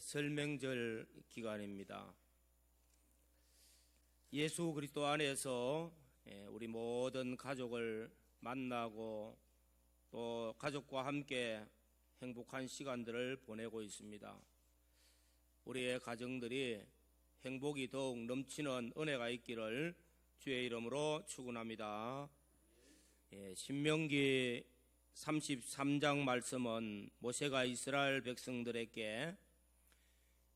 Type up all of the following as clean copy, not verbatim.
설명절 기간입니다. 예수 그리스도 안에서 우리 모든 가족을 만나고 또 가족과 함께 행복한 시간들을 보내고 있습니다. 우리의 가정들이 행복이 더욱 넘치는 은혜가 있기를 주의 이름으로 축원합니다. 신명기 33장 말씀은 모세가 이스라엘 백성들에게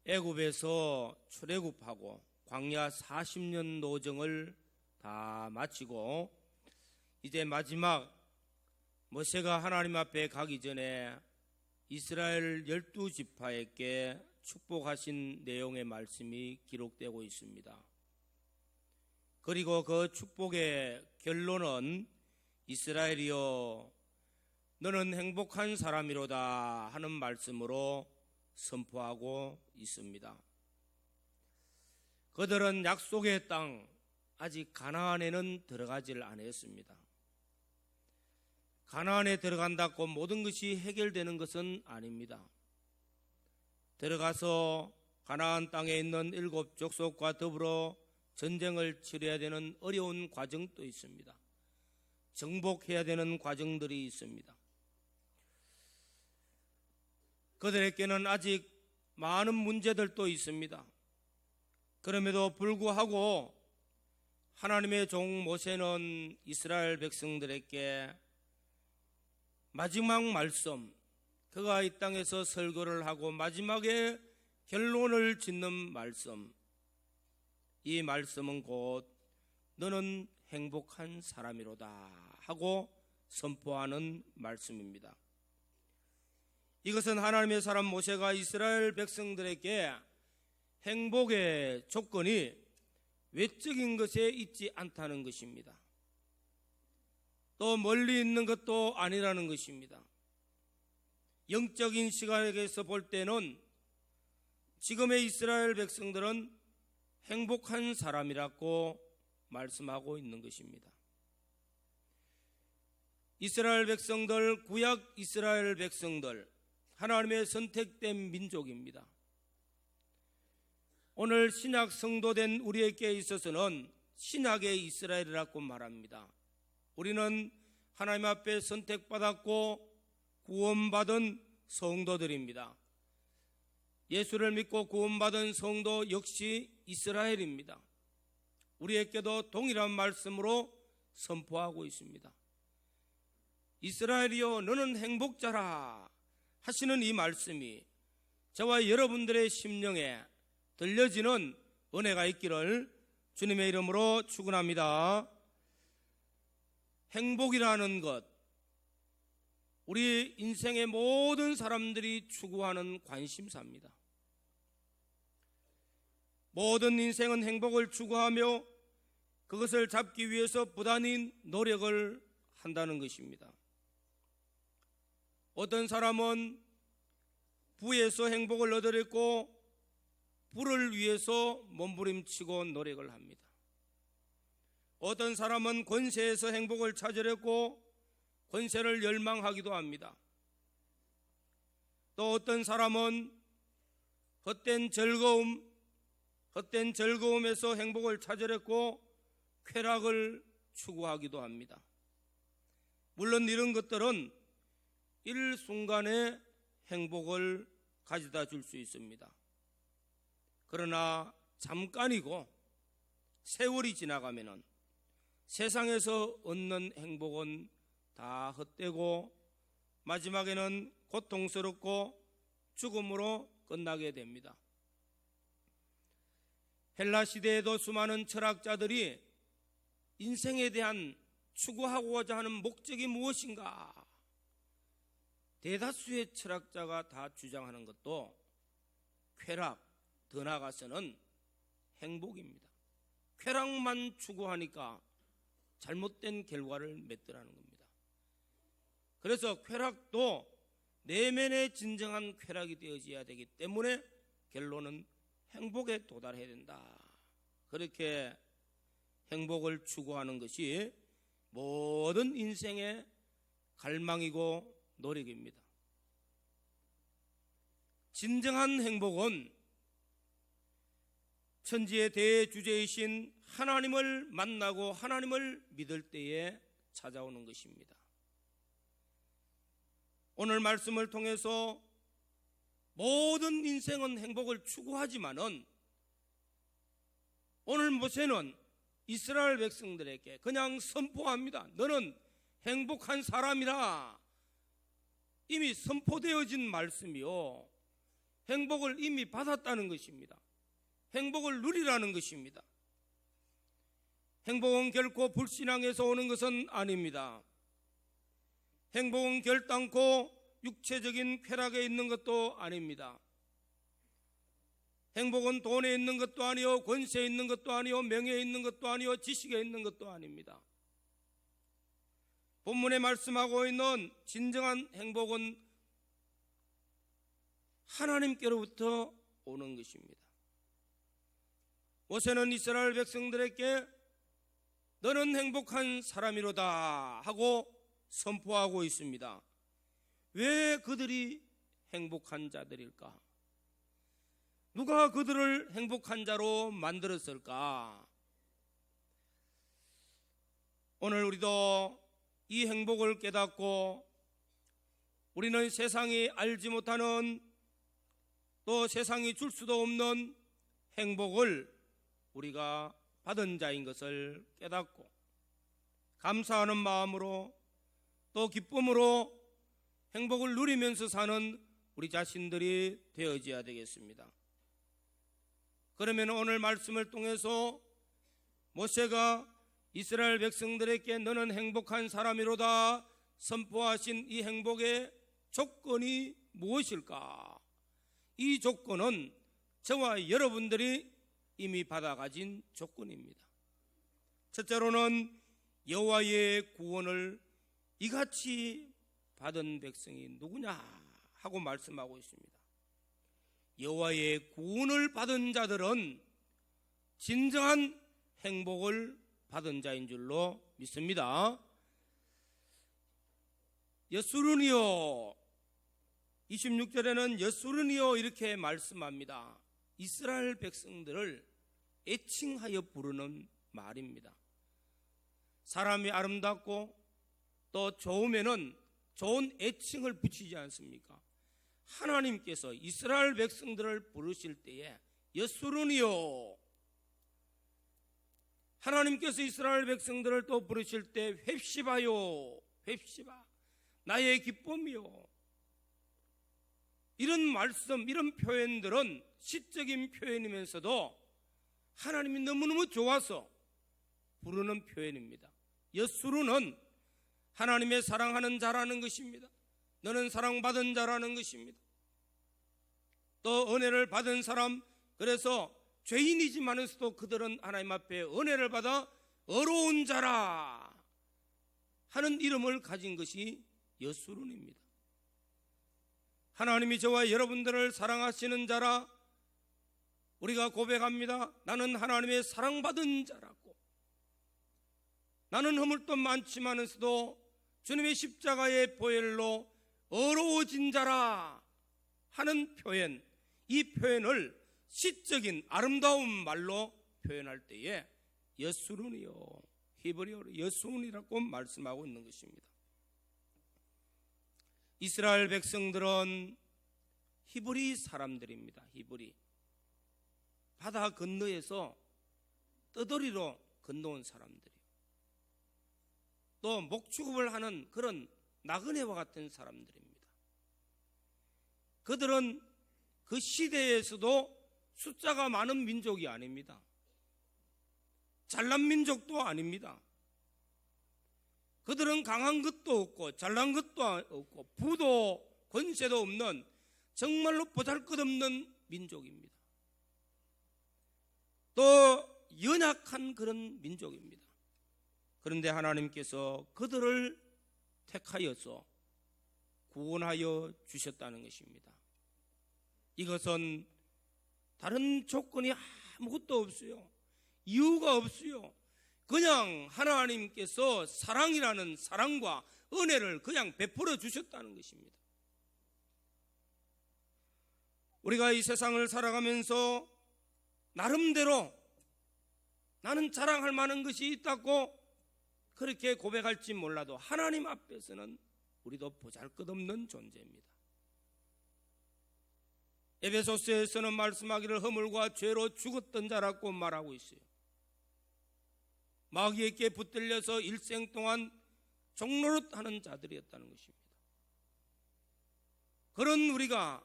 애굽에서 출애굽하고 광야 40년 노정을 다 마치고 이제 마지막 모세가 하나님 앞에 가기 전에 이스라엘 12지파에게 축복하신 내용의 말씀이 기록되고 있습니다. 그리고 그 축복의 결론은 이스라엘이여 너는 행복한 사람이로다 하는 말씀으로 선포하고 있습니다. 그들은 약속의 땅 아직 가나안에는 들어가질 않았습니다. 가나안에 들어간다고 모든 것이 해결되는 것은 아닙니다. 들어가서 가나안 땅에 있는 7 족속과 더불어 전쟁을 치러야 되는 어려운 과정도 있습니다. 정복해야 되는 과정들이 있습니다. 그들에게는 아직 많은 문제들도 있습니다. 그럼에도 불구하고 하나님의 종 모세는 이스라엘 백성들에게 마지막 말씀, 그가 이 땅에서 설교를 하고 마지막에 결론을 짓는 말씀, 이 말씀은 곧 너는 행복한 사람이로다 하고 선포하는 말씀입니다. 이것은 하나님의 사람 모세가 이스라엘 백성들에게 행복의 조건이 외적인 것에 있지 않다는 것입니다. 또 멀리 있는 것도 아니라는 것입니다. 영적인 시각에서 볼 때는 지금의 이스라엘 백성들은 행복한 사람이라고 말씀하고 있는 것입니다. 이스라엘 백성들, 구약 이스라엘 백성들, 하나님의 선택된 민족입니다. 오늘 신약 성도된 우리에게 있어서는 신약의 이스라엘이라고 말합니다. 우리는 하나님 앞에 선택받았고 구원받은 성도들입니다. 예수를 믿고 구원받은 성도 역시 이스라엘입니다. 우리에게도 동일한 말씀으로 선포하고 있습니다. 이스라엘이여 너는 행복자라 하시는 이 말씀이 저와 여러분들의 심령에 들려지는 은혜가 있기를 주님의 이름으로 축원합니다. 행복이라는 것, 우리 인생의 모든 사람들이 추구하는 관심사입니다. 모든 인생은 행복을 추구하며 그것을 잡기 위해서 부단히 노력을 한다는 것입니다. 어떤 사람은 부에서 행복을 얻으려고 부를 위해서 몸부림치고 노력을 합니다. 어떤 사람은 권세에서 행복을 찾으려고 권세를 열망하기도 합니다. 또 어떤 사람은 헛된 즐거움에서 행복을 찾으려고 쾌락을 추구하기도 합니다. 물론 이런 것들은 일순간의 행복을 가져다 줄 수 있습니다. 그러나 잠깐이고 세월이 지나가면은 세상에서 얻는 행복은 다 헛되고 마지막에는 고통스럽고 죽음으로 끝나게 됩니다. 헬라 시대에도 수많은 철학자들이 인생에 대한 추구하고자 하는 목적이 무엇인가? 대다수의 철학자가 다 주장하는 것도 쾌락, 더 나아가서는 행복입니다. 쾌락만 추구하니까 잘못된 결과를 맺더라는 겁니다. 그래서 쾌락도 내면의 진정한 쾌락이 되어져야 되기 때문에 결론은 행복에 도달해야 된다. 그렇게 행복을 추구하는 것이 모든 인생의 갈망이고 노력입니다. 진정한 행복은 천지의 대주제이신 하나님을 만나고 하나님을 믿을 때에 찾아오는 것입니다. 오늘 말씀을 통해서 모든 인생은 행복을 추구하지만은 오늘 모세는 이스라엘 백성들에게 그냥 선포합니다. 너는 행복한 사람이라. 이미 선포되어진 말씀이요, 행복을 이미 받았다는 것입니다. 행복을 누리라는 것입니다. 행복은 결코 불신앙에서 오는 것은 아닙니다. 행복은 결단코 육체적인 쾌락에 있는 것도 아닙니다. 행복은 돈에 있는 것도 아니요, 권세에 있는 것도 아니요, 명예에 있는 것도 아니요, 지식에 있는 것도 아닙니다. 본문에 말씀하고 있는 진정한 행복은 하나님께로부터 오는 것입니다. 모세는 이스라엘 백성들에게 너는 행복한 사람이로다 하고 선포하고 있습니다. 왜 그들이 행복한 자들일까? 누가 그들을 행복한 자로 만들었을까? 오늘 우리도 이 행복을 깨닫고 우리는 세상이 알지 못하는, 또 세상이 줄 수도 없는 행복을 우리가 받은 자인 것을 깨닫고 감사하는 마음으로 또 기쁨으로 행복을 누리면서 사는 우리 자신들이 되어져야 되겠습니다. 그러면 오늘 말씀을 통해서 모세가 이스라엘 백성들에게 너는 행복한 사람이로다 선포하신 이 행복의 조건이 무엇일까? 이 조건은 저와 여러분들이 이미 받아가진 조건입니다. 첫째로는 여호와의 구원을 이같이 받은 백성이 누구냐 하고 말씀하고 있습니다. 여호와의 구원을 받은 자들은 진정한 행복을 받은 자인 줄로 믿습니다. 여수르니요, 26절에는 여수르니요 이렇게 말씀합니다. 이스라엘 백성들을 애칭하여 부르는 말입니다. 사람이 아름답고 또 좋으면은 좋은 애칭을 붙이지 않습니까? 하나님께서 이스라엘 백성들을 부르실 때에 여수르니요, 하나님께서 이스라엘 백성들을 또 부르실 때 홑시바요, 홑시바, 나의 기쁨이요. 이런 말씀, 이런 표현들은 시적인 표현이면서도 하나님이 너무너무 좋아서 부르는 표현입니다. 여수르는 하나님의 사랑하는 자라는 것입니다. 너는 사랑받은 자라는 것입니다. 또 은혜를 받은 사람, 그래서 죄인이지만서도 그들은 하나님 앞에 은혜를 받아 어려운 자라 하는 이름을 가진 것이 여수른입니다. 하나님이 저와 여러분들을 사랑하시는 자라 우리가 고백합니다. 나는 하나님의 사랑받은 자라고, 나는 허물도 많지만서도 주님의 십자가의 보혈로 어려워진 자라 하는 표현, 이 표현을 시적인 아름다운 말로 표현할 때에 여수른이요, 히브리어로 여수른이라고 말씀하고 있는 것입니다. 이스라엘 백성들은 히브리 사람들입니다. 히브리, 바다 건너에서 떠돌이로 건너온 사람들이요, 또 목축업을 하는 그런 나그네와 같은 사람들입니다. 그들은 그 시대에서도 숫자가 많은 민족이 아닙니다. 잘난 민족도 아닙니다. 그들은 강한 것도 없고 잘난 것도 없고 부도 권세도 없는 정말로 보잘것없는 민족입니다. 또 연약한 그런 민족입니다. 그런데 하나님께서 그들을 택하여서 구원하여 주셨다는 것입니다. 이것은 다른 조건이 아무것도 없어요. 이유가 없어요. 그냥 하나님께서 사랑이라는 사랑과 은혜를 그냥 베풀어 주셨다는 것입니다. 우리가 이 세상을 살아가면서 나름대로 나는 자랑할 만한 것이 있다고 그렇게 고백할지 몰라도 하나님 앞에서는 우리도 보잘것없는 존재입니다. 에베소서에서는 말씀하기를 허물과 죄로 죽었던 자라고 말하고 있어요. 마귀에게 붙들려서 일생 동안 종노릇하는 자들이었다는 것입니다. 그런 우리가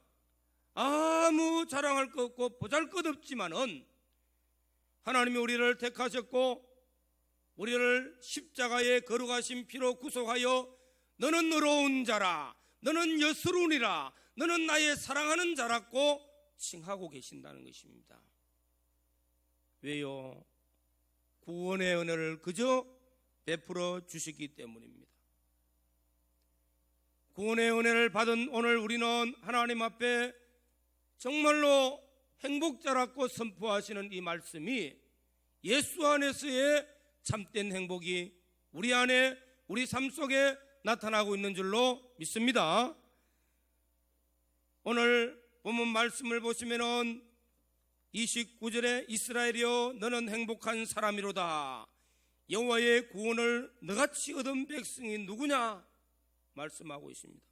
아무 자랑할 것 없고 보잘것없지만은 하나님이 우리를 택하셨고 우리를 십자가의 거룩하신 피로 구속하여 너는 의로운 자라, 너는 여스러우니라, 너는 나의 사랑하는 자라고 칭하고 계신다는 것입니다. 왜요? 구원의 은혜를 그저 베풀어 주시기 때문입니다. 구원의 은혜를 받은 오늘 우리는 하나님 앞에 정말로 행복자라고 선포하시는 이 말씀이 예수 안에서의 참된 행복이 우리 안에, 우리 삶 속에 나타나고 있는 줄로 믿습니다. 오늘 본문 말씀을 보시면은 29절에 이스라엘이여 너는 행복한 사람이로다. 여호와의 구원을 너같이 얻은 백성이 누구냐 말씀하고 있습니다.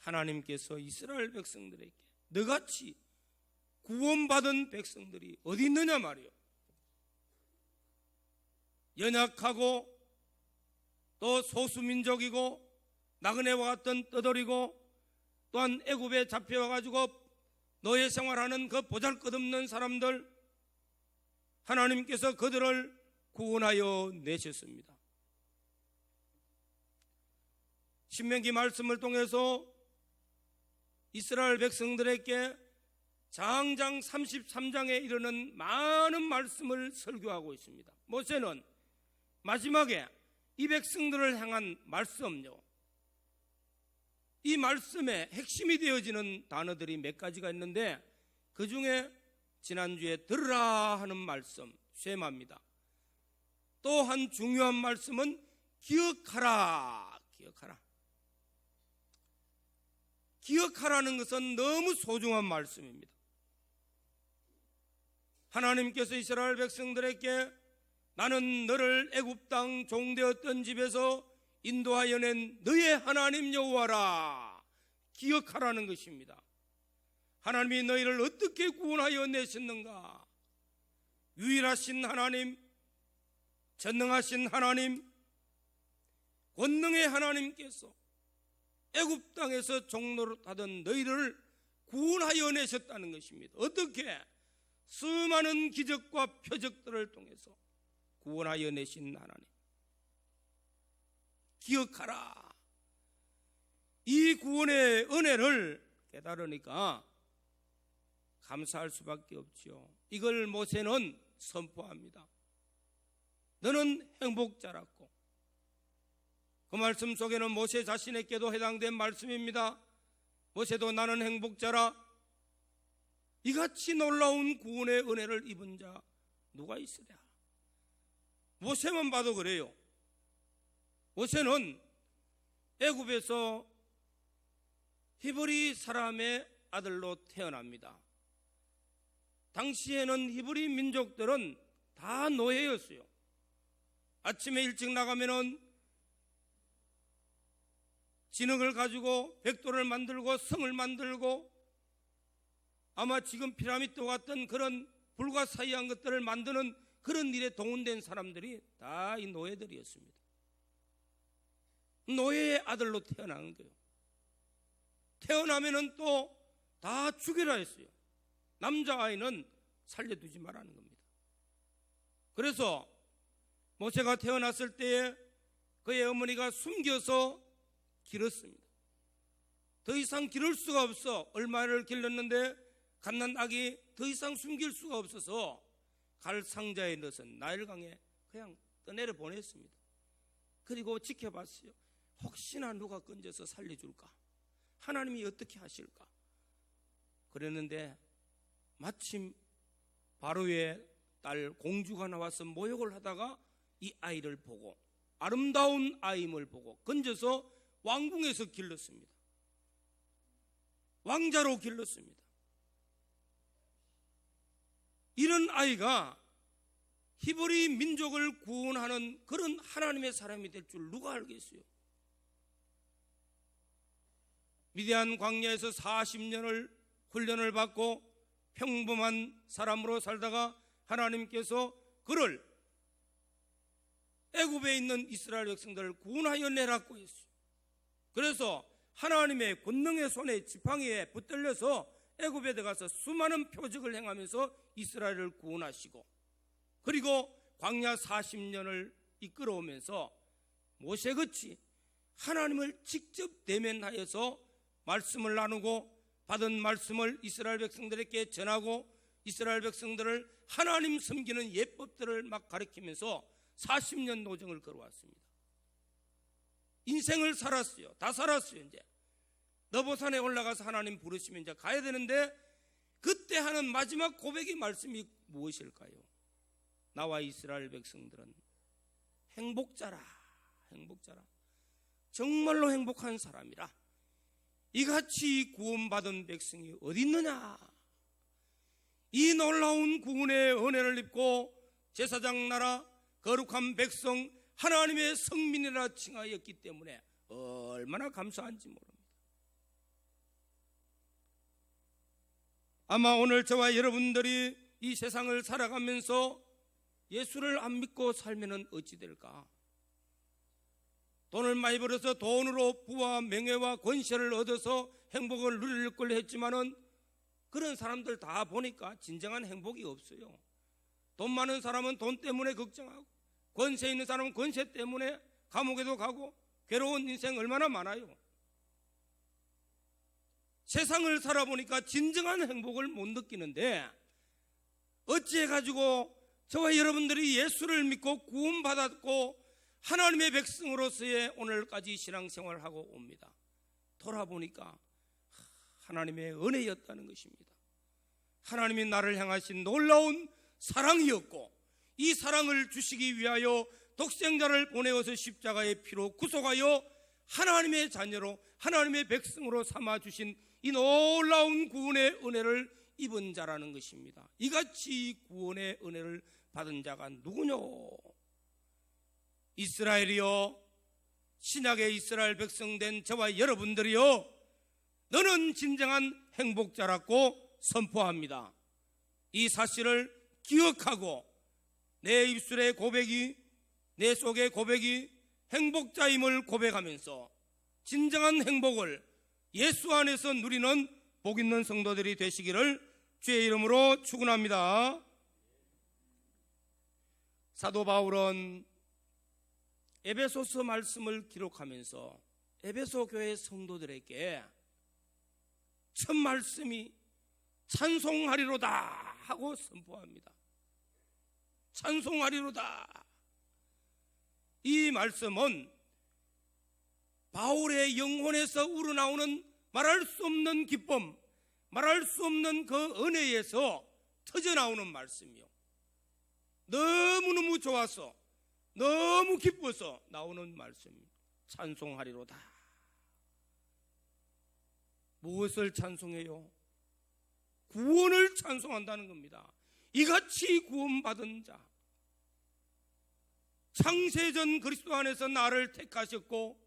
하나님께서 이스라엘 백성들에게 너같이 구원받은 백성들이 어디 있느냐 말이요. 연약하고 또 소수민족이고 나그네와 같은 떠돌이고 또한 애굽에 잡혀와가지고 노예 생활하는 그 보잘것없는 사람들, 하나님께서 그들을 구원하여 내셨습니다. 신명기 말씀을 통해서 이스라엘 백성들에게 장장 33장에 이르는 많은 말씀을 설교하고 있습니다. 모세는 마지막에 이 백성들을 향한 말씀요, 이 말씀의 핵심이 되어지는 단어들이 몇 가지가 있는데 그 중에 지난주에 들으라 하는 말씀 쉐마입니다. 또 한 중요한 말씀은 기억하라. 기억하라는 것은 너무 소중한 말씀입니다. 하나님께서 이스라엘 백성들에게 나는 너를 애굽 땅 종되었던 집에서 인도하여 낸 너의 하나님 여호와라. 기억하라는 것입니다. 하나님이 너희를 어떻게 구원하여 내셨는가? 유일하신 하나님, 전능하신 하나님, 권능의 하나님께서 애굽 땅에서 종노릇하던 너희를 구원하여 내셨다는 것입니다. 어떻게? 수많은 기적과 표적들을 통해서 구원하여 내신 하나님. 기억하라. 이 구원의 은혜를 깨달으니까 감사할 수밖에 없지요. 이걸 모세는 선포합니다. 너는 행복자라고. 그 말씀 속에는 모세 자신에게도 해당된 말씀입니다. 모세도 나는 행복자라. 이같이 놀라운 구원의 은혜를 입은 자 누가 있으랴. 모세만 봐도 그래요. 모세는 애굽에서 히브리 사람의 아들로 태어납니다. 당시에는 히브리 민족들은 다 노예였어요. 아침에 일찍 나가면은 진흙을 가지고 벽돌을 만들고 성을 만들고 아마 지금 피라미드와 같은 그런 불가사의한 것들을 만드는 그런 일에 동원된 사람들이 다 이 노예들이었습니다. 노예의 아들로 태어난 거예요. 태어나면은 또 다 죽여라 했어요. 남자아이는 살려두지 말라는 겁니다. 그래서 모세가 태어났을 때에 그의 어머니가 숨겨서 기렀습니다. 더 이상 기를 수가 없어. 얼마를 길렀는데 갓난아기 더 이상 숨길 수가 없어서 갈 상자에 넣어서 나일강에 그냥 떠내려 보냈습니다. 그리고 지켜봤어요. 혹시나 누가 건져서 살려줄까? 하나님이 어떻게 하실까? 그랬는데 마침 바로의 딸 공주가 나와서 모욕을 하다가 이 아이를 보고 아름다운 아임을 보고 건져서 왕궁에서 길렀습니다. 왕자로 길렀습니다. 이런 아이가 히브리 민족을 구원하는 그런 하나님의 사람이 될 줄 누가 알겠어요? 미디안 광야에서 40년을 훈련을 받고 평범한 사람으로 살다가 하나님께서 그를 애굽에 있는 이스라엘 백성들을 구원하여 내라고 했어요. 그래서 하나님의 권능의 손에 지팡이에 붙들려서 애굽에 들어가서 수많은 표적을 행하면서 이스라엘을 구원하시고, 그리고 광야 40년을 이끌어오면서 모세같이 하나님을 직접 대면하여서 말씀을 나누고 받은 말씀을 이스라엘 백성들에게 전하고 이스라엘 백성들을 하나님 섬기는 예법들을 막 가르치면서 40년 노정을 걸어왔습니다. 인생을 살았어요. 다 살았어요. 이제 너보산에 올라가서 하나님 부르시면 이제 가야 되는데, 그때 하는 마지막 고백의 말씀이 무엇일까요? 나와 이스라엘 백성들은 행복자라, 행복자라, 정말로 행복한 사람이라. 이같이 구원받은 백성이 어디 있느냐? 이 놀라운 구원의 은혜를 입고 제사장 나라 거룩한 백성 하나님의 성민이라 칭하였기 때문에 얼마나 감사한지 모릅니다. 아마 오늘 저와 여러분들이 이 세상을 살아가면서 예수를 안 믿고 살면 어찌 될까? 돈을 많이 벌어서 돈으로 부와 명예와 권세를 얻어서 행복을 누릴 걸 했지만은 그런 사람들 다 보니까 진정한 행복이 없어요. 돈 많은 사람은 돈 때문에 걱정하고, 권세 있는 사람은 권세 때문에 감옥에도 가고, 괴로운 인생 얼마나 많아요. 세상을 살아보니까 진정한 행복을 못 느끼는데, 어찌해가지고 저와 여러분들이 예수를 믿고 구원받았고 하나님의 백성으로서의 오늘까지 신앙생활을 하고 옵니다. 돌아보니까 하나님의 은혜였다는 것입니다. 하나님이 나를 향하신 놀라운 사랑이었고, 이 사랑을 주시기 위하여 독생자를 보내어서 십자가의 피로 구속하여 하나님의 자녀로, 하나님의 백성으로 삼아주신 이 놀라운 구원의 은혜를 입은 자라는 것입니다. 이같이 구원의 은혜를 받은 자가 누구뇨? 이스라엘이요, 신약의 이스라엘 백성 된 저와 여러분들이요, 너는 진정한 행복자라고 선포합니다. 이 사실을 기억하고 내 입술의 고백이, 내 속의 고백이 행복자임을 고백하면서 진정한 행복을 예수 안에서 누리는 복 있는 성도들이 되시기를 주의 이름으로 축원합니다. 사도 바울은 에베소서 말씀을 기록하면서 에베소 교회 성도들에게 첫 말씀이 찬송하리로다 하고 선포합니다. 찬송하리로다. 이 말씀은 바울의 영혼에서 우러나오는 말할 수 없는 기쁨, 말할 수 없는 그 은혜에서 터져나오는 말씀이요, 너무너무 좋아서 너무 기뻐서 나오는 말씀입니다. 찬송하리로다. 무엇을 찬송해요? 구원을 찬송한다는 겁니다. 이같이 구원받은 자, 창세전 그리스도 안에서 나를 택하셨고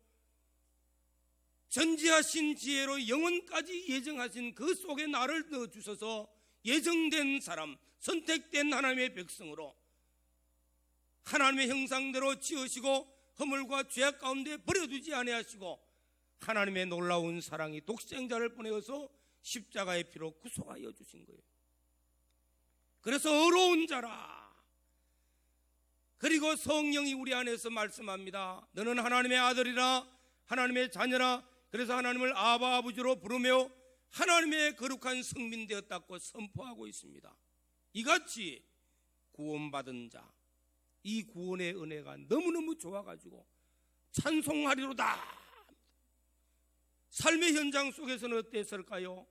전지하신 지혜로 영원까지 예정하신 그 속에 나를 넣어주셔서 예정된 사람, 선택된 하나님의 백성으로 하나님의 형상대로 지으시고 허물과 죄악 가운데 버려두지 아니하시고 하나님의 놀라운 사랑이 독생자를 보내어서 십자가의 피로 구속하여 주신 거예요. 그래서 어려운 자라. 그리고 성령이 우리 안에서 말씀합니다. 너는 하나님의 아들이라, 하나님의 자녀라. 그래서 하나님을 아바 아버지로 부르며 하나님의 거룩한 성민 되었다고 선포하고 있습니다. 이같이 구원받은 자, 이 구원의 은혜가 너무너무 좋아가지고 찬송하리로다. 삶의 현장 속에서는 어땠을까요?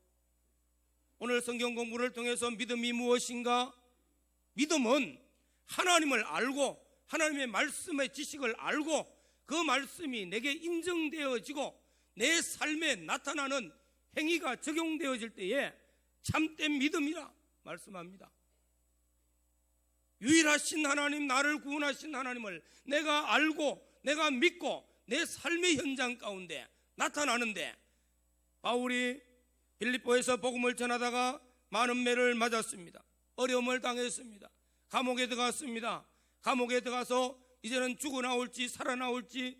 오늘 성경 공부를 통해서 믿음이 무엇인가? 믿음은 하나님을 알고 하나님의 말씀의 지식을 알고 그 말씀이 내게 인정되어지고 내 삶에 나타나는 행위가 적용되어질 때에 참된 믿음이라 말씀합니다. 유일하신 하나님, 나를 구원하신 하나님을 내가 알고 내가 믿고 내 삶의 현장 가운데 나타나는데, 바울이 빌립보에서 복음을 전하다가 많은 매를 맞았습니다. 어려움을 당했습니다. 감옥에 들어갔습니다. 감옥에 들어가서 이제는 죽어나올지 살아나올지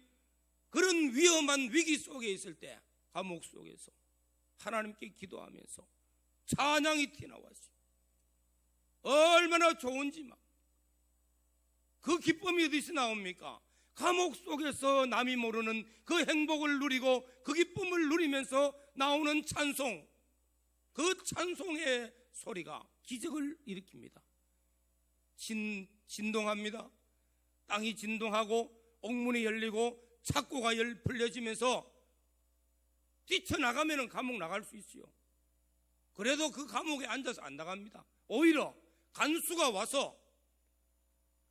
그런 위험한 위기 속에 있을 때 감옥 속에서 하나님께 기도하면서 찬양이 튀어나왔어요. 얼마나 좋은지 막. 그 기쁨이 어디서 나옵니까? 감옥 속에서 남이 모르는 그 행복을 누리고 그 기쁨을 누리면서 나오는 찬송, 그 찬송의 소리가 기적을 일으킵니다. 진동합니다. 땅이 진동하고 옥문이 열리고 창고가 풀려지면서 뛰쳐나가면 감옥 나갈 수 있어요. 그래도 그 감옥에 앉아서 안 나갑니다. 오히려 간수가 와서,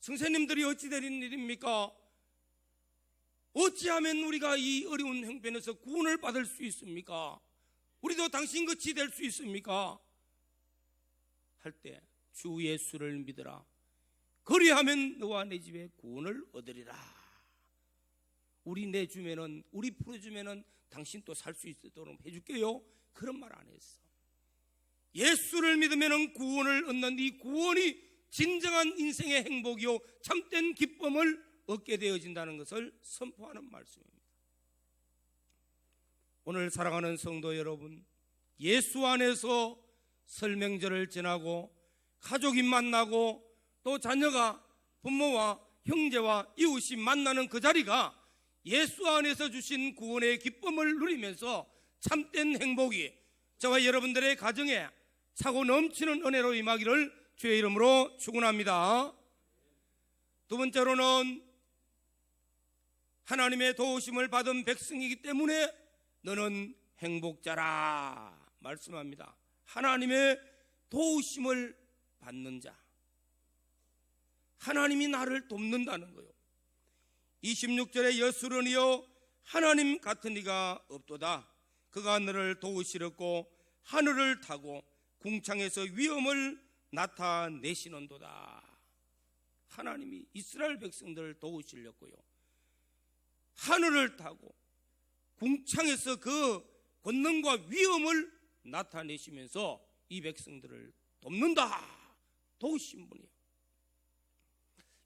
선생님들이 어찌 된 일입니까? 어찌하면 우리가 이 어려운 형편에서 구원을 받을 수 있습니까? 우리도 당신같이 될 수 있습니까? 할 때 주 예수를 믿으라. 그리하면 너와 내 집에 구원을 얻으리라. 우리 내주면은, 우리 풀어주면은 당신 또 살 수 있도록 해줄게요. 그런 말 안 했어. 예수를 믿으면은 구원을 얻는 이 구원이 진정한 인생의 행복이요 참된 기쁨을 얻게 되어진다는 것을 선포하는 말씀입니다. 오늘 사랑하는 성도 여러분, 예수 안에서 설명절을 지나고 가족이 만나고 또 자녀가 부모와 형제와 이웃이 만나는 그 자리가 예수 안에서 주신 구원의 기쁨을 누리면서 참된 행복이 저와 여러분들의 가정에 차고 넘치는 은혜로 임하기를 주의 이름으로 축원합니다. 두 번째로는 하나님의 도우심을 받은 백성이기 때문에 너는 행복자라 말씀합니다. 하나님의 도우심을 받는 자, 하나님이 나를 돕는다는 거요. 26절에 여수론이여 하나님 같은 이가 없도다. 그가 너를 도우시렵고 하늘을 타고 궁창에서 위엄을 나타내시는도다. 하나님이 이스라엘 백성들을 도우시려고요. 하늘을 타고 궁창에서 그 권능과 위엄을 나타내시면서 이 백성들을 돕는다. 도우신 분이에요.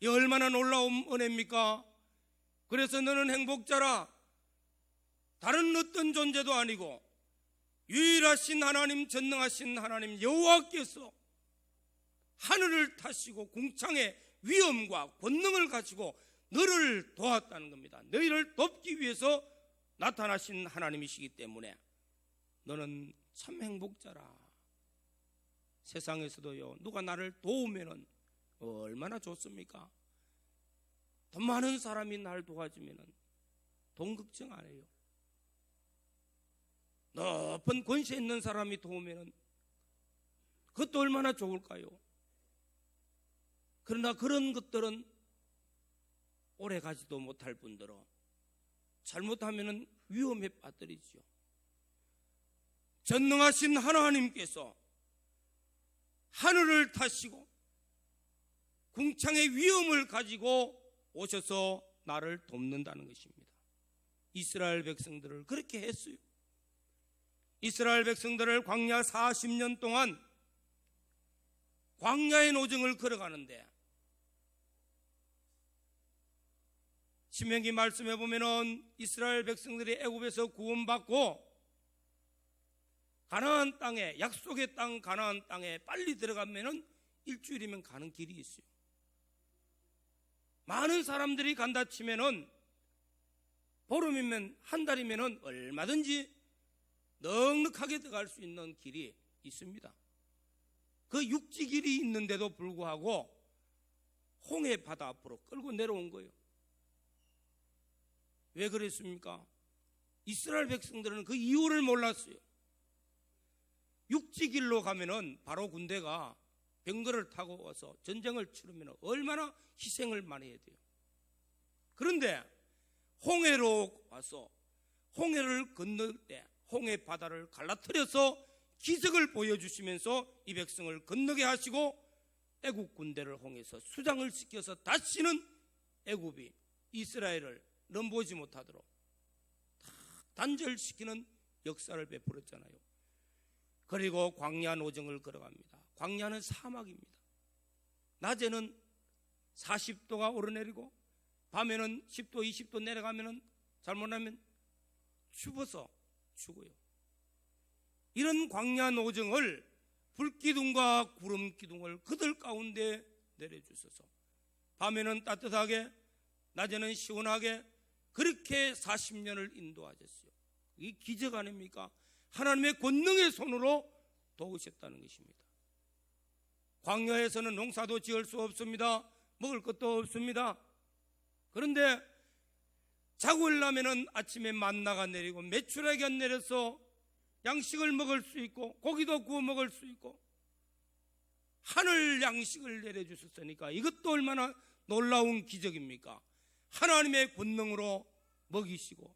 이 얼마나 놀라운 은혜입니까? 그래서 너는 행복자라. 다른 어떤 존재도 아니고 유일하신 하나님, 전능하신 하나님 여호와께서 하늘을 타시고 궁창의 위엄과 권능을 가지고 너를 도왔다는 겁니다. 너희를 돕기 위해서 나타나신 하나님이시기 때문에 너는 참 행복자라. 세상에서도요, 누가 나를 도우면은 얼마나 좋습니까? 돈 많은 사람이 날 도와주면은 돈 걱정 안 해요. 높은 권세 있는 사람이 도우면은 그것도 얼마나 좋을까요? 그러나 그런 것들은 오래 가지도 못할 뿐더러 잘못하면은 위험에 빠뜨리죠. 전능하신 하나님께서 하늘을 타시고 궁창의 위엄을 가지고 오셔서 나를 돕는다는 것입니다. 이스라엘 백성들을 그렇게 했어요. 이스라엘 백성들을 광야 40년 동안 광야의 노정을 걸어가는데, 신명기 말씀해 보면은 이스라엘 백성들이 애굽에서 구원받고 가나안 땅에, 약속의 땅 가나안 땅에 빨리 들어가면은 일주일이면 가는 길이 있어요. 많은 사람들이 간다 치면은 보름이면 한 달이면은 얼마든지 넉넉하게 들어갈 수 있는 길이 있습니다. 그 육지 길이 있는데도 불구하고 홍해 바다 앞으로 끌고 내려온 거예요. 왜 그랬습니까? 이스라엘 백성들은 그 이유를 몰랐어요. 육지 길로 가면은 바로 군대가 병거를 타고 와서 전쟁을 치르면 얼마나 희생을 많이 해야 돼요. 그런데 홍해로 와서 홍해를 건널 때 홍해 바다를 갈라뜨려서 기적을 보여주시면서 이 백성을 건너게 하시고 애국 군대를 홍해에서 수장을 시켜서 다시는 애굽이 이스라엘을 넘보지 못하도록 다 단절시키는 역사를 베풀었잖아요. 그리고 광야 노정을 걸어갑니다. 광야는 사막입니다. 낮에는 40도가 오르내리고 밤에는 10도 20도 내려가면 잘못하면 춥어서 죽어요. 이런 광야 노정을 불기둥과 구름기둥을 그들 가운데 내려주셔서 밤에는 따뜻하게 낮에는 시원하게 그렇게 40년을 인도하셨어요. 이 기적 아닙니까? 하나님의 권능의 손으로 도우셨다는 것입니다. 광야에서는 농사도 지을 수 없습니다. 먹을 것도 없습니다. 그런데 자고 일어나면 아침에 만나가 내리고 메추라기가 내려서 양식을 먹을 수 있고 고기도 구워 먹을 수 있고 하늘 양식을 내려주셨으니까 이것도 얼마나 놀라운 기적입니까? 하나님의 권능으로 먹이시고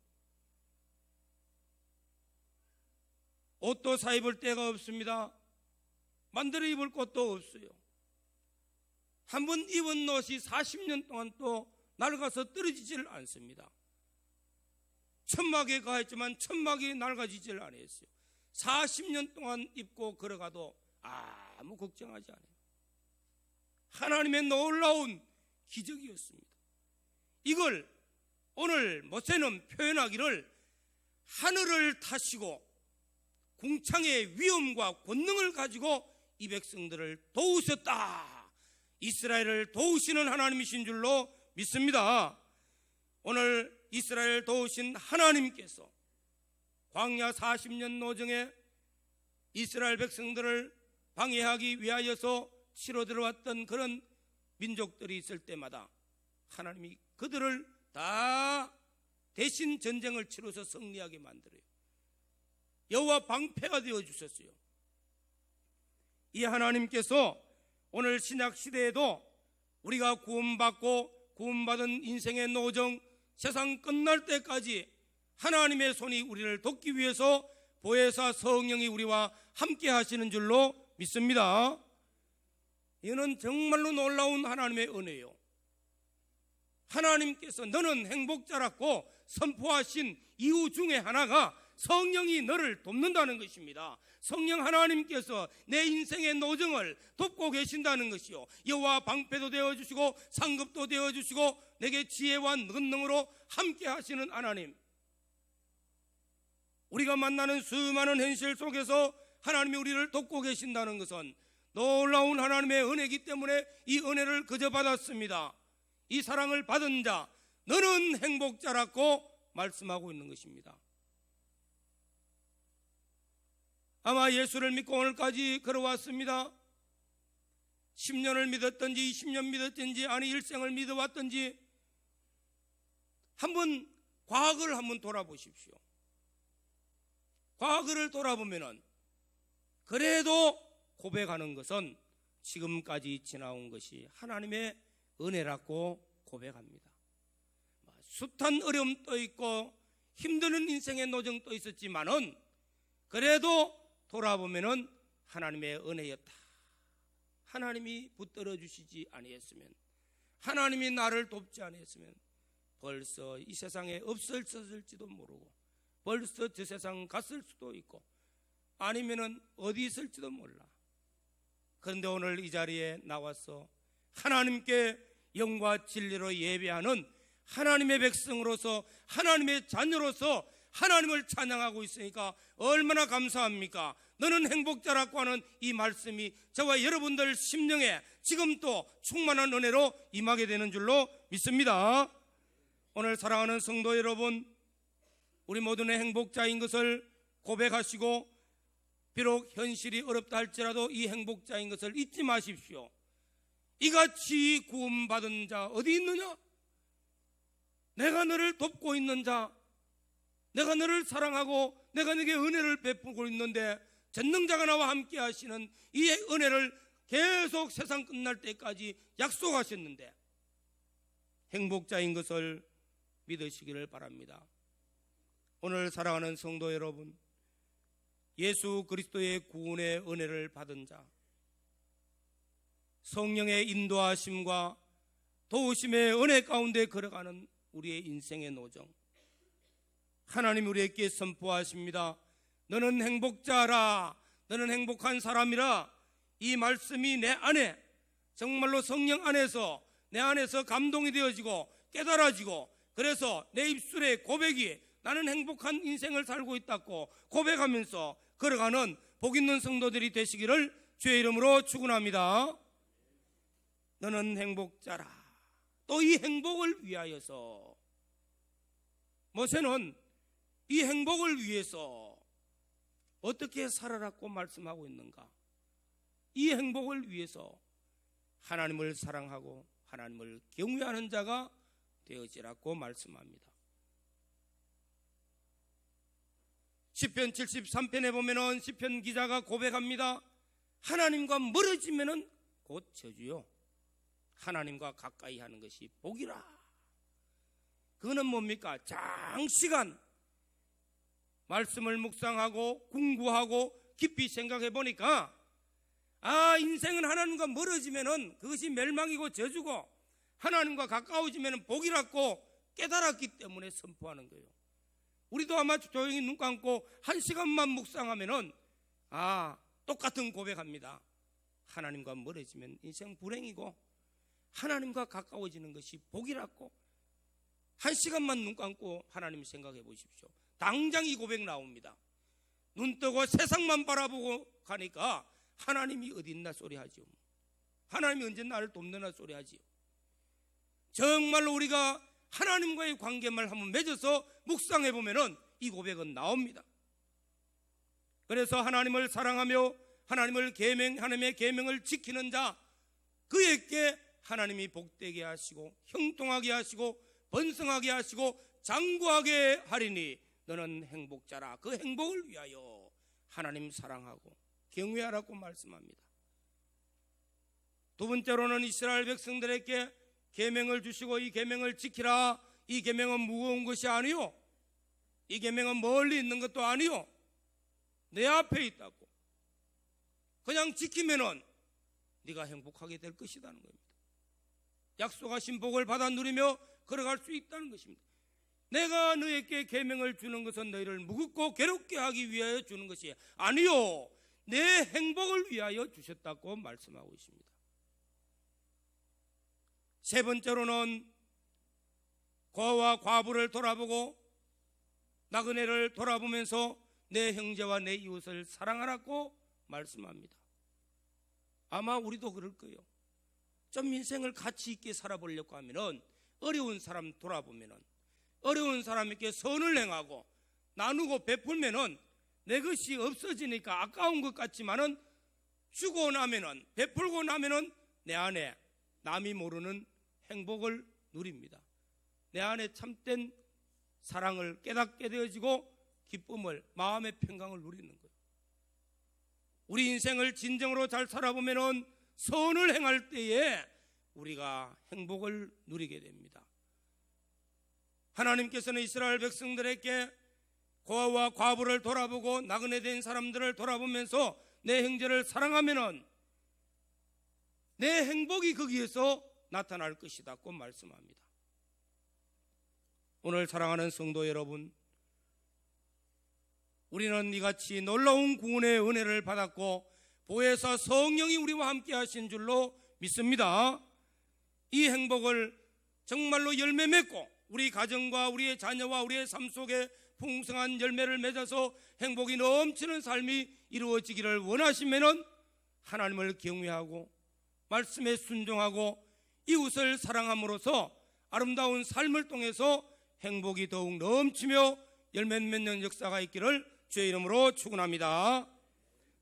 옷도 사 입을 데가 없습니다. 만들어 입을 것도 없어요. 한번 입은 옷이 40년 동안 또 낡아서 떨어지질 않습니다. 천막에 가했지만 천막이 낡아지질 않았어요. 40년 동안 입고 걸어가도 아무 걱정하지 않아요. 하나님의 놀라운 기적이었습니다. 이걸 오늘 모세는 표현하기를 하늘을 타시고 궁창의 위엄과 권능을 가지고 이 백성들을 도우셨다. 이스라엘을 도우시는 하나님이신 줄로 믿습니다. 오늘 이스라엘 도우신 하나님께서 광야 40년 노정에 이스라엘 백성들을 방해하기 위하여서 치러 들어왔던 그런 민족들이 있을 때마다 하나님이 그들을 다 대신 전쟁을 치러서 승리하게 만들어요. 여호와 방패가 되어주셨어요. 이 하나님께서 오늘 신약 시대에도 우리가 구원받고 구원받은 인생의 노정 세상 끝날 때까지 하나님의 손이 우리를 돕기 위해서 보혜사 성령이 우리와 함께 하시는 줄로 믿습니다. 이는 정말로 놀라운 하나님의 은혜요. 하나님께서 너는 행복자라고 선포하신 이유 중에 하나가 성령이 너를 돕는다는 것입니다. 성령 하나님께서 내 인생의 노정을 돕고 계신다는 것이요, 여호와 방패도 되어주시고 상급도 되어주시고 내게 지혜와 권능으로 함께 하시는 하나님. 우리가 만나는 수많은 현실 속에서 하나님이 우리를 돕고 계신다는 것은 놀라운 하나님의 은혜이기 때문에 이 은혜를 그저 받았습니다. 이 사랑을 받은 자 너는 행복자라고 말씀하고 있는 것입니다. 아마 예수를 믿고 오늘까지 걸어왔습니다. 10년을 믿었든지 20년 믿었든지 아니 일생을 믿어왔든지 한번 과거를 한번 돌아보십시오. 과거를 돌아보면은 그래도 고백하는 것은 지금까지 지나온 것이 하나님의 은혜라고 고백합니다. 숱한 어려움도 있고 힘드는 인생의 노정도 있었지만은 그래도 돌아보면은 하나님의 은혜였다. 하나님이 붙들어 주시지 아니했으면, 하나님이 나를 돕지 아니했으면 벌써 이 세상에 없었을지도 모르고 벌써 저 세상 갔을 수도 있고 아니면은 어디 있을지도 몰라. 그런데 오늘 이 자리에 나와서 하나님께 영과 진리로 예배하는 하나님의 백성으로서 하나님의 자녀로서 하나님을 찬양하고 있으니까 얼마나 감사합니까? 너는 행복자라고 하는 이 말씀이 저와 여러분들 심령에 지금 또 충만한 은혜로 임하게 되는 줄로 믿습니다. 오늘 사랑하는 성도 여러분, 우리 모두는 행복자인 것을 고백하시고 비록 현실이 어렵다 할지라도 이 행복자인 것을 잊지 마십시오. 이같이 구원받은 자 어디 있느냐? 내가 너를 돕고 있는 자, 내가 너를 사랑하고 내가 네게 은혜를 베푸고 있는데 전능자가 나와 함께 하시는 이 은혜를 계속 세상 끝날 때까지 약속하셨는데 행복자인 것을 믿으시기를 바랍니다. 오늘 사랑하는 성도 여러분, 예수 그리스도의 구원의 은혜를 받은 자, 성령의 인도하심과 도우심의 은혜 가운데 걸어가는 우리의 인생의 노정, 하나님 우리에게 선포하십니다. 너는 행복자라, 너는 행복한 사람이라. 이 말씀이 내 안에, 정말로 성령 안에서, 내 안에서 감동이 되어지고 깨달아지고, 그래서 내 입술에 고백이 나는 행복한 인생을 살고 있다고 고백하면서 걸어가는 복 있는 성도들이 되시기를 주의 이름으로 축원합니다. 너는 행복자라. 또 이 행복을 위하여서, 모세는 이 행복을 위해서 어떻게 살아라고 말씀하고 있는가? 이 행복을 위해서 하나님을 사랑하고 하나님을 경외하는 자가 되어지라고 말씀합니다. 시편 73편에 보면은 시편 기자가 고백합니다. 하나님과 멀어지면은 곧 저주요, 하나님과 가까이 하는 것이 복이라. 그거는 뭡니까? 장시간 말씀을 묵상하고 궁구하고 깊이 생각해 보니까, 인생은 하나님과 멀어지면은 그것이 멸망이고 저주고, 하나님과 가까워지면은 복이라고 깨달았기 때문에 선포하는 거예요. 우리도 아마 조용히 눈 감고 1시간만 묵상하면은 똑같은 고백합니다. 하나님과 멀어지면 인생 불행이고 하나님과 가까워지는 것이 복이라고. 1시간만 눈 감고 하나님 생각해 보십시오. 당장 이 고백 나옵니다. 눈 뜨고 세상만 바라보고 가니까 하나님이 어디 있나 소리 하지요. 하나님이 언제 나를 돕느냐 소리 하지요. 정말로 우리가 하나님과의 관계만 한번 맺어서 묵상해 보면은 이 고백은 나옵니다. 그래서 하나님을 사랑하며 하나님의 계명을 지키는 자, 그에게 하나님이 복되게 하시고 형통하게 하시고 번성하게 하시고 장구하게 하리니 너는 행복자라. 그 행복을 위하여 하나님 사랑하고 경외하라고 말씀합니다. 두 번째로는 이스라엘 백성들에게 계명을 주시고 이 계명을 지키라. 이 계명은 무거운 것이 아니요, 이 계명은 멀리 있는 것도 아니요, 내 앞에 있다고. 그냥 지키면은 네가 행복하게 될 것이라는 겁니다. 약속하신 복을 받아 누리며 걸어갈 수 있다는 것입니다. 내가 너에게 계명을 주는 것은 너희를 무겁고 괴롭게 하기 위하여 주는 것이 아니요, 내 행복을 위하여 주셨다고 말씀하고 있습니다. 세 번째로는 고아와 과부를 돌아보고 나그네를 돌아보면서 내 형제와 내 이웃을 사랑하라고 말씀합니다. 아마 우리도 그럴 거예요. 좀 인생을 가치 있게 살아보려고 하면은 어려운 사람 돌아보면은, 어려운 사람에게 선을 행하고 나누고 베풀면은 내 것이 없어지니까 아까운 것 같지만은 주고 나면은, 베풀고 나면은 내 안에 남이 모르는 행복을 누립니다. 내 안에 참된 사랑을 깨닫게 되어지고 기쁨을, 마음의 평강을 누리는 거예요. 우리 인생을 진정으로 잘 살아보면은 선을 행할 때에 우리가 행복을 누리게 됩니다. 하나님께서는 이스라엘 백성들에게 고아와 과부를 돌아보고 나그네 된 사람들을 돌아보면서 내 형제를 사랑하면은 내 행복이 거기에서 나타날 것이다고 말씀합니다. 오늘 사랑하는 성도 여러분, 우리는 이같이 놀라운 구원의 은혜를 받았고 보혜사 성령이 우리와 함께 하신 줄로 믿습니다. 이 행복을 정말로 열매 맺고 우리 가정과 우리의 자녀와 우리의 삶 속에 풍성한 열매를 맺어서 행복이 넘치는 삶이 이루어지기를 원하시면은 하나님을 경외하고 말씀에 순종하고 이웃을 사랑함으로써 아름다운 삶을 통해서 행복이 더욱 넘치며 열매 맺는 역사가 있기를 주의 이름으로 축원합니다.